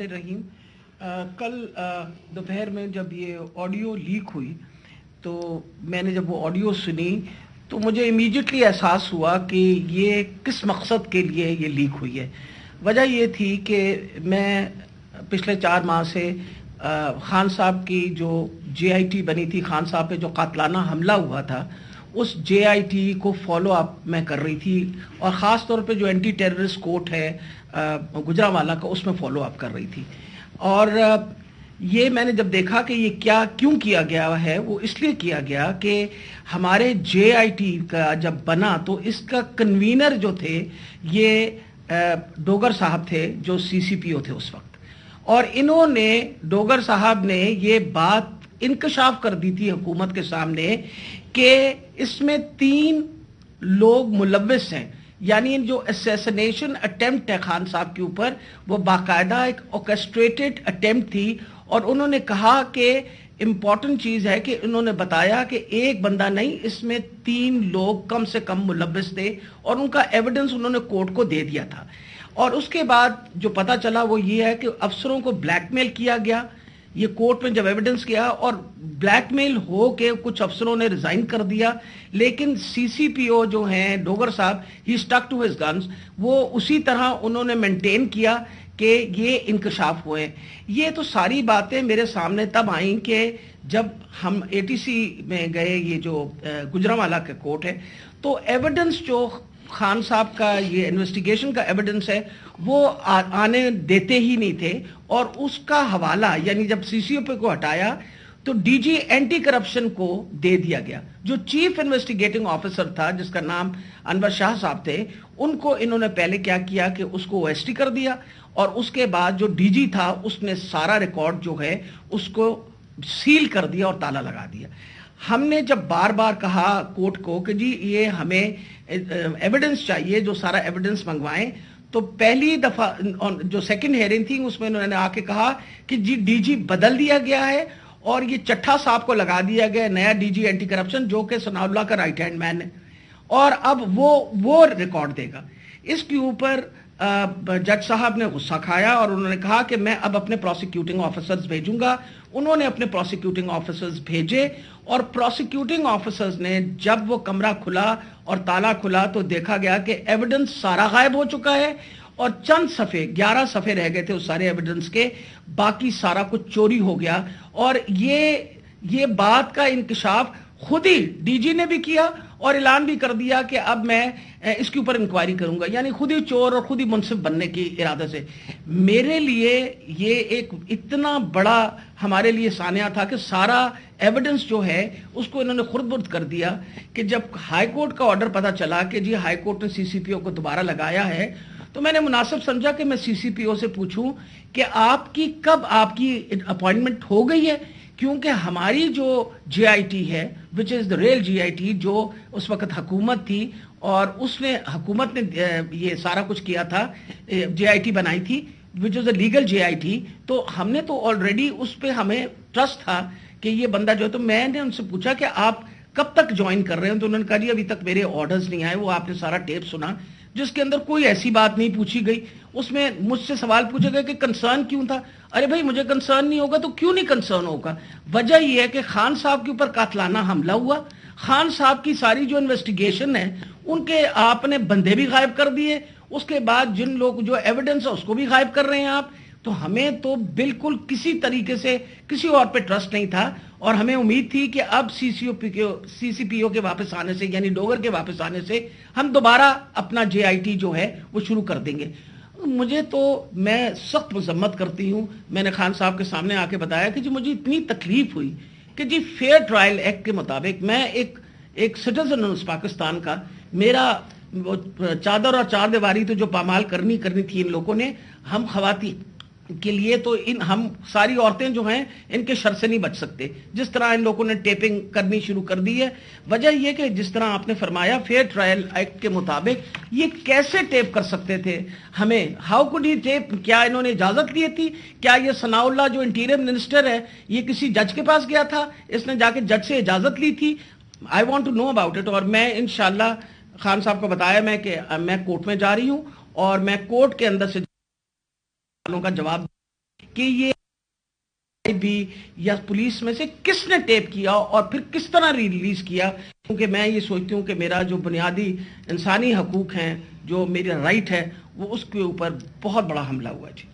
रहीम। कल दोपहर में जब ये ऑडियो लीक हुई तो मैंने जब वो ऑडियो सुनी तो मुझे इमीडिएटली एहसास हुआ कि ये किस मकसद के लिए ये लीक हुई है। वजह ये थी कि मैं पिछले 4 माह से खान साहब की जो JIT बनी थी, खान साहब पे जो कातलाना हमला हुआ था, उस JIT को फॉलो अप मैं कर रही थी और ख़ास तौर पे जो एंटी टेररिस्ट कोर्ट है गुजरांवाला का, उसमें फॉलो अप कर रही थी। और ये मैंने जब देखा कि ये क्यों किया गया है, वो इसलिए किया गया कि हमारे JIT का जब बना तो इसका कन्वीनर जो थे ये डोगर साहब थे जो CCPO थे उस वक्त, और इन्होंने डोगर साहब ने ये बात इंकशाफ कर दी थी हुकूमत के सामने कि इसमें 3 लोग मुलव्विस हैं। यानी जो असैसिनेशन अटेम्प्ट है खान साहब के ऊपर, वो बाकायदा एक ऑर्केस्ट्रेटेड अटेम्प्ट थी। और उन्होंने कहा कि इम्पॉर्टेंट चीज़ है कि उन्होंने बताया कि एक बंदा नहीं, इसमें 3 लोग कम से कम मुलव्विस थे और उनका एविडेंस उन्होंने कोर्ट को दे दिया था। और उसके बाद जो पता चला वो ये है कि अफसरों को ब्लैकमेल किया गया। ये कोर्ट में जब एविडेंस किया और ब्लैकमेल हो के कुछ अफसरों ने रिजाइन कर दिया, लेकिन CCPO जो हैं डोगर साहब, ही स्टक टू हिज गन्स। वो उसी तरह उन्होंने मेंटेन किया कि ये इंकशाफ हुए। ये तो सारी बातें मेरे सामने तब आई कि जब हम ATC में गए, ये जो गुजरांवाला का कोर्ट है, तो एविडेंस जो खान साहब का ये इन्वेस्टिगेशन का एविडेंस है वो आने देते ही नहीं थे। और उसका हवाला यानी जब CCPO को हटाया तो DG एंटी करप्शन को दे दिया गया। जो चीफ इन्वेस्टिगेटिंग ऑफिसर था जिसका नाम अनवर शाह साहब थे, उनको इन्होंने पहले क्या किया कि उसको OST कर दिया, और उसके बाद जो DG था उसने सारा रिकॉर्ड जो है उसको सील कर दिया और ताला लगा दिया। हमने जब बार बार कहा कोर्ट को कि जी ये हमें एविडेंस चाहिए, जो सारा एविडेंस मंगवाएं, तो पहली दफा जो सेकंड हेयरिंग थी उसमें उन्होंने आके कहा कि जी DG बदल दिया गया है और ये चट्ठा साहब को लगा दिया गया नया DG एंटी करप्शन, जो कि सनाउल्लाह का राइट हैंड मैन है, और अब वो रिकॉर्ड देगा। इसके ऊपर जज साहब ने गुस्सा खाया और उन्होंने कहा कि मैं अब अपने प्रोसिक्यूटिंग ऑफिसर्स भेजूंगा। उन्होंने अपने प्रोसिक्यूटिंग ऑफिसर्स भेजे और प्रोसिक्यूटिंग ऑफिसर्स ने जब वो कमरा खुला और ताला खुला तो देखा गया कि एविडेंस सारा गायब हो चुका है और चंद सफ़े 11 सफ़े रह गए थे उस सारे एविडेंस के, बाकी सारा कुछ चोरी हो गया। और ये बात का इंकशाफ खुद ही DG ने भी किया और ऐलान भी कर दिया कि अब मैं इसके ऊपर इंक्वायरी करूंगा, यानी खुद ही चोर और खुद ही मुनसिफ बनने की इरादे से। मेरे लिए ये एक इतना बड़ा हमारे लिए सानिया था कि सारा एविडेंस जो है उसको इन्होंने खुर्द-बुर्द कर दिया कि जब हाई कोर्ट का ऑर्डर पता चला कि जी हाई कोर्ट ने CCPO को दोबारा लगाया है, तो मैंने मुनासिब समझा कि मैं CCPO से पूछूं कि कब आपकी अपॉइंटमेंट हो गई है, क्योंकि हमारी जो JIT है which is the real JIT, जो उस वक्त हुकूमत थी और उसने हुकूमत ने ये सारा कुछ किया था, JIT बनाई थी which is the legal JIT, तो हमने तो ऑलरेडी उस पर हमें ट्रस्ट था कि ये बंदा जो है। तो मैंने उनसे पूछा कि आप कब तक ज्वाइन कर रहे हैं, तो उन्होंने कहा जी अभी तक मेरे ऑर्डर्स नहीं आए। वो आपने सारा टेप सुना जिसके अंदर कोई ऐसी बात नहीं पूछी गई। उसमें मुझसे सवाल पूछे गए कि कंसर्न क्यों था। अरे भाई, मुझे कंसर्न नहीं होगा तो क्यों नहीं कंसर्न होगा। वजह यह है कि खान साहब के ऊपर कातलाना हमला हुआ, खान साहब की सारी जो इन्वेस्टिगेशन है उनके आपने बंदे भी गायब कर दिए, उसके बाद जिन लोग जो एविडेंस है उसको भी गायब कर रहे हैं आप। तो हमें तो बिल्कुल किसी तरीके से किसी और पे ट्रस्ट नहीं था और हमें उम्मीद थी कि अब CCPO के वापस आने से, यानी डोगर के वापस आने से हम दोबारा अपना JIT जो है वो शुरू कर देंगे। मुझे तो, मैं सख्त मजम्मत करती हूँ। मैंने खान साहब के सामने आके बताया कि जी मुझे इतनी तकलीफ हुई कि जी फेयर ट्रायल एक्ट के मुताबिक मैं एक सिटीजन हूँ पाकिस्तान का, मेरा वो चादर और चार दीवारी तो जो पामाल करनी थी इन लोगों ने, हम खवातीन के लिए, तो हम सारी औरतें जो हैं इनके शर से नहीं बच सकते। जिस तरह इन लोगों ने टेपिंग करनी शुरू कर दी है, वजह यह कि जिस तरह आपने फरमाया फेयर ट्रायल एक्ट के मुताबिक ये कैसे टेप कर सकते थे हमें, हाउ कुड ही टेप, क्या इन्होंने इजाजत ली थी? क्या ये सनाउल्लाह जो इंटीरियर मिनिस्टर है ये किसी जज के पास गया था, इसने जाके जज से इजाजत ली थी? I want to know about it. और मैं इंशाल्लाह खान साहब को बताया मैं कोर्ट में जा रही हूं और मैं कोर्ट के अंदर से का जवाब کہ یہ بھی یا پولیس میں سے کس نے ٹیپ کیا اور پھر کس طرح ریلیز کیا، کیونکہ میں یہ سوچتی ہوں کہ میرا جو بنیادی انسانی حقوق ہیں، جو میرا رائٹ ہے، وہ اس کے اوپر بہت بڑا حملہ ہوا جی۔